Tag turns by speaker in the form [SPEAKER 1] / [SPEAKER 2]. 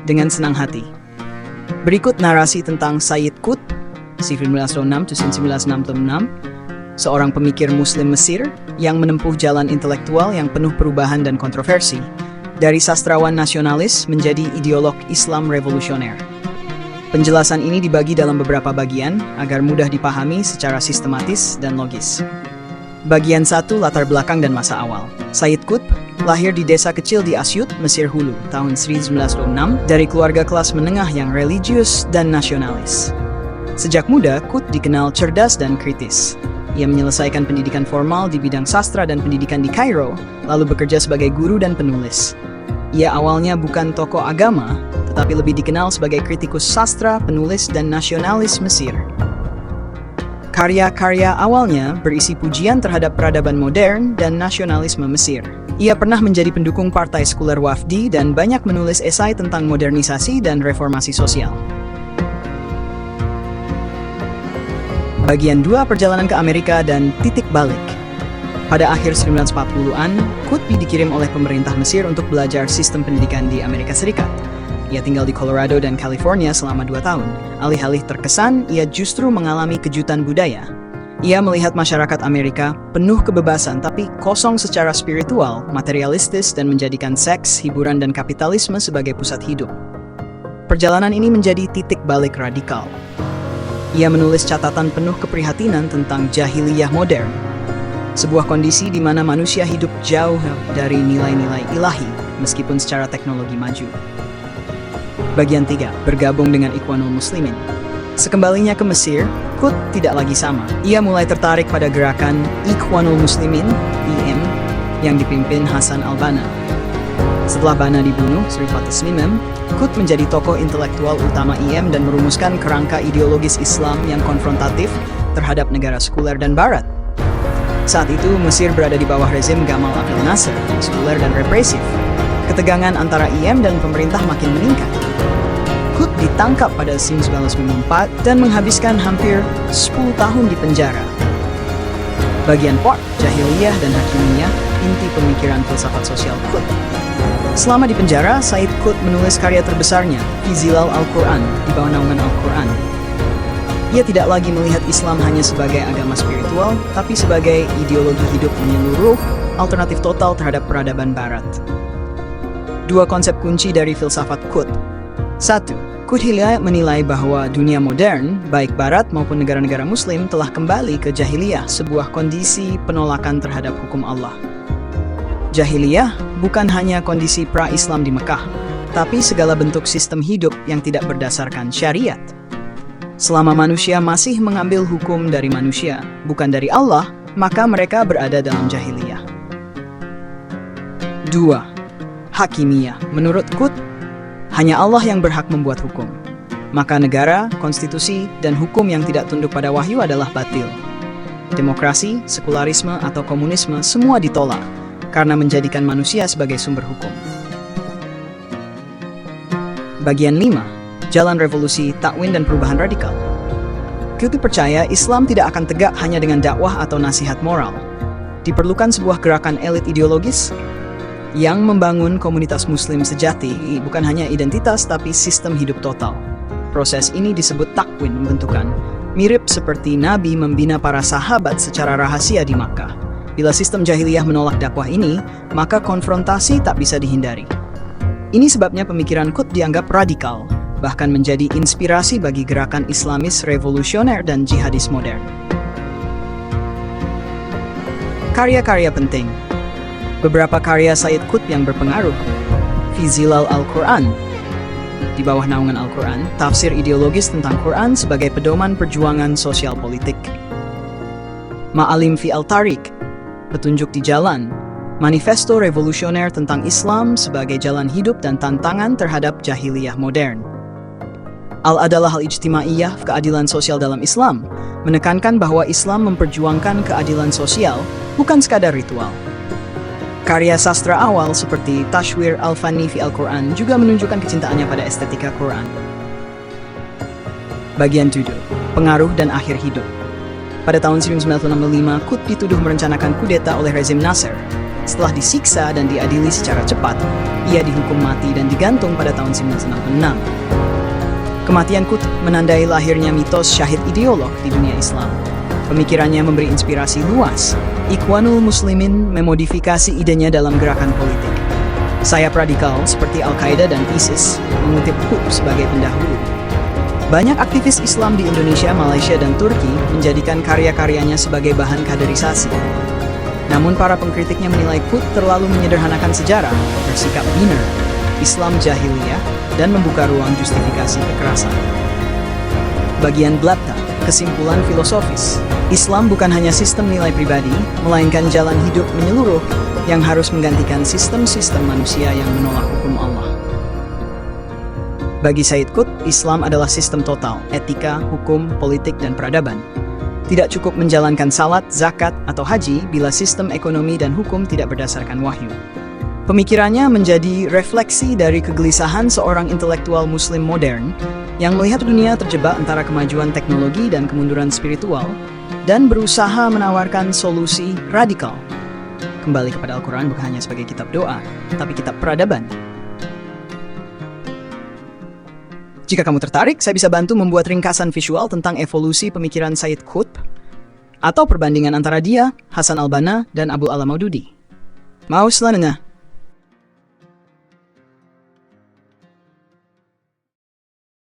[SPEAKER 1] dengan senang hati. Berikut narasi tentang Sayyid Qutb, 1906-1966, seorang pemikir Muslim Mesir yang menempuh jalan intelektual yang penuh perubahan dan kontroversi, dari sastrawan nasionalis menjadi ideolog Islam revolusioner. Penjelasan ini dibagi dalam beberapa bagian agar mudah dipahami secara sistematis dan logis. Bagian 1, latar belakang dan masa awal. Sayyid Qutb lahir di desa kecil di Asyut, Mesir Hulu, tahun 1906 dari keluarga kelas menengah yang religius dan nasionalis. Sejak muda, Qutb dikenal cerdas dan kritis. Ia menyelesaikan pendidikan formal di bidang sastra dan pendidikan di Kairo, lalu bekerja sebagai guru dan penulis. Ia awalnya bukan tokoh agama, tetapi lebih dikenal sebagai kritikus sastra, penulis, dan nasionalis Mesir. Karya-karya awalnya berisi pujian terhadap peradaban modern dan nasionalisme Mesir. Ia pernah menjadi pendukung partai sekuler Wafdi dan banyak menulis esai tentang modernisasi dan reformasi sosial. Bagian 2, perjalanan ke Amerika dan titik balik. Pada akhir 1940-an, Qutb dikirim oleh pemerintah Mesir untuk belajar sistem pendidikan di Amerika Serikat. Ia tinggal di Colorado dan California selama 2 tahun. Alih-alih terkesan, ia justru mengalami kejutan budaya. Ia melihat masyarakat Amerika penuh kebebasan tapi kosong secara spiritual, materialistis, dan menjadikan seks, hiburan, dan kapitalisme sebagai pusat hidup. Perjalanan ini menjadi titik balik radikal. Ia menulis catatan penuh keprihatinan tentang jahiliyah modern, sebuah kondisi di mana manusia hidup jauh dari nilai-nilai ilahi meskipun secara teknologi maju. Bagian 3, bergabung dengan Ikhwanul Muslimin. Sekembalinya ke Mesir, Qutb tidak lagi sama. Ia mulai tertarik pada gerakan Ikhwanul Muslimin, IM, yang dipimpin Hasan al-Banna. Setelah Banna dibunuh, Srivat Taslimem, Qutb menjadi tokoh intelektual utama IM dan merumuskan kerangka ideologis Islam yang konfrontatif terhadap negara sekuler dan Barat. Saat itu, Mesir berada di bawah rezim Gamal Abdel Nasser, sekuler dan represif. Ketegangan antara IM dan pemerintah makin meningkat. Qutb ditangkap pada 1994 dan menghabiskan hampir 10 tahun di penjara. Bagian 4, jahiliyah dan hakimiyah, inti pemikiran filsafat sosial Qutb. Selama di penjara, Sayyid Qutb menulis karya terbesarnya, Fi Zilal Al-Quran, di bawah naungan Al-Quran. Ia tidak lagi melihat Islam hanya sebagai agama spiritual, tapi sebagai ideologi hidup menyeluruh, alternatif total terhadap peradaban Barat. 2 konsep kunci dari filsafat Qutb. 1. Qutb menilai bahwa dunia modern, baik Barat maupun negara-negara Muslim, telah kembali ke jahiliyah, sebuah kondisi penolakan terhadap hukum Allah. Jahiliyah bukan hanya kondisi pra-Islam di Mekah, tapi segala bentuk sistem hidup yang tidak berdasarkan syariat. Selama manusia masih mengambil hukum dari manusia, bukan dari Allah, maka mereka berada dalam jahiliyah. 2. Hakimiyah. Menurut Qutb, hanya Allah yang berhak membuat hukum. Maka negara, konstitusi, dan hukum yang tidak tunduk pada wahyu adalah batil. Demokrasi, sekularisme, atau komunisme semua ditolak karena menjadikan manusia sebagai sumber hukum. Bagian 5. Jalan revolusi, takwin, dan perubahan radikal. Qutb percaya Islam tidak akan tegak hanya dengan dakwah atau nasihat moral. Diperlukan sebuah gerakan elit ideologis yang membangun komunitas Muslim sejati, bukan hanya identitas tapi sistem hidup total. Proses ini disebut takwin pembentukan, mirip seperti Nabi membina para sahabat secara rahasia di Makkah. Bila sistem jahiliyah menolak dakwah ini, maka konfrontasi tak bisa dihindari. Ini sebabnya pemikiran Qutb dianggap radikal, bahkan menjadi inspirasi bagi gerakan Islamis revolusioner dan jihadis modern. Karya-karya penting. Beberapa karya Sayyid Qutb yang berpengaruh. Fi Zilal Al-Quran, di bawah naungan Al-Quran, tafsir ideologis tentang Quran sebagai pedoman perjuangan sosial politik. Ma'alim fi Al-Tariq, petunjuk di jalan, manifesto revolusioner tentang Islam sebagai jalan hidup dan tantangan terhadap jahiliyah modern. Al-Adalah Al-Ijtimaiyah, keadilan sosial dalam Islam, menekankan bahwa Islam memperjuangkan keadilan sosial, bukan sekadar ritual. Karya sastra awal seperti Tashwir Al-Fani fi Al-Quran juga menunjukkan kecintaannya pada estetika Quran. Bagian 7. Pengaruh dan akhir hidup. Pada tahun 1965, Qutb dituduh merencanakan kudeta oleh rezim Nasser. Setelah disiksa dan diadili secara cepat, ia dihukum mati dan digantung pada tahun 1966. Kematian Qutb menandai lahirnya mitos syahid ideolog di dunia Islam. Pemikirannya memberi inspirasi luas. Ikhwanul Muslimin memodifikasi idenya dalam gerakan politik. Sayap radikal seperti Al-Qaeda dan ISIS mengutip Qutb sebagai pendahulu. Banyak aktivis Islam di Indonesia, Malaysia, dan Turki menjadikan karya-karyanya sebagai bahan kaderisasi. Namun para pengkritiknya menilai Qutb terlalu menyederhanakan sejarah, bersikap biner, Islam jahiliyah, dan membuka ruang justifikasi kekerasan. Bagian Blatta, kesimpulan filosofis. Islam bukan hanya sistem nilai pribadi, melainkan jalan hidup menyeluruh yang harus menggantikan sistem-sistem manusia yang menolak hukum Allah. Bagi Sayyid Qutb, Islam adalah sistem total, etika, hukum, politik, dan peradaban. Tidak cukup menjalankan salat, zakat, atau haji bila sistem ekonomi dan hukum tidak berdasarkan wahyu. Pemikirannya menjadi refleksi dari kegelisahan seorang intelektual muslim modern yang melihat dunia terjebak antara kemajuan teknologi dan kemunduran spiritual dan berusaha menawarkan solusi radikal. Kembali kepada Al-Quran bukan hanya sebagai kitab doa, tapi kitab peradaban. Jika kamu tertarik, saya bisa bantu membuat ringkasan visual tentang evolusi pemikiran Sayyid Qutb atau perbandingan antara dia, Hasan al-Banna, dan Abu al-Maududi. Mau selanjutnya?